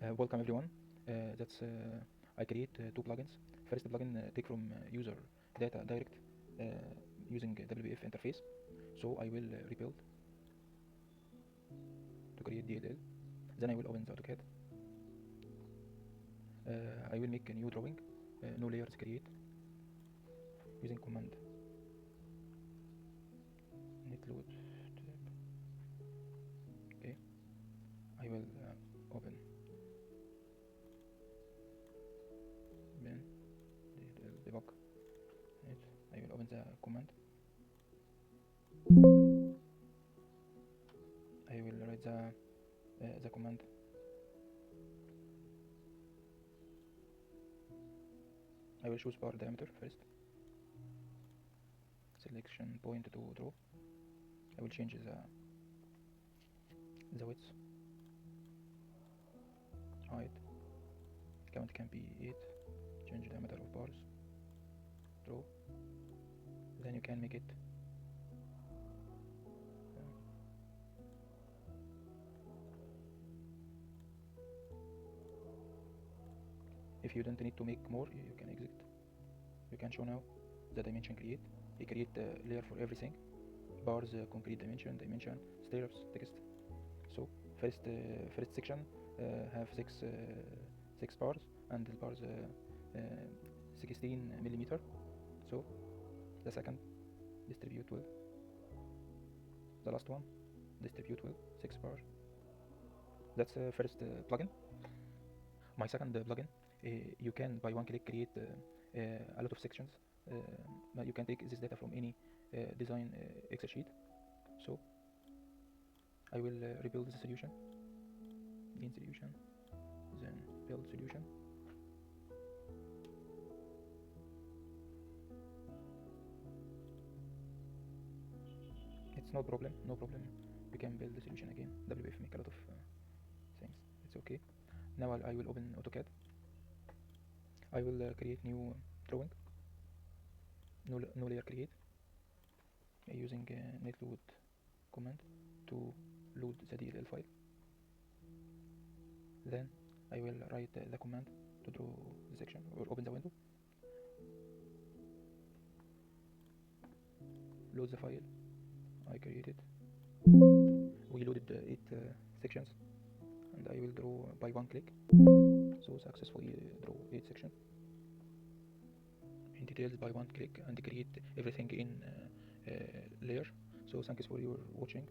Welcome everyone. That's I create two plugins. First plugin take from user data direct uh, using WPF interface. So I will rebuild to create DLL. Then I will open the AutoCAD. I will make a new drawing. No layers create using command net load tab. Okay. I will open bin debug. Net. I will open the command. I will write the command. I will choose bar diameter first. Selection point to draw. I will change the width. Height. Count can be 8. Change diameter of bars. Draw. Then you can make it if you don't need to make more, you can exit. You can show now the dimension create. You create a layer for everything. Bars, concrete dimension, stairs, text. So first section have six bars, and the bars 16 millimeter. So the second distribute well. The last one distribute well, 6 bars. That's first plugin. My second plugin, you can by one click create a lot of sections. You can take this data from any design Excel sheet. So I will rebuild the solution, in solution, then build solution. It's no problem. You can build the solution again. WF make a lot of things. It's okay. Now I will open AutoCAD. I will create new drawing. No layer create using net load command to load the DLL file. Then I will write the command to draw the section or open the window. Load the file I created. We loaded 8 sections, and I will draw by one click. So successfully draw 8 sections in details by one click and create everything in layer. So thanks for your watching.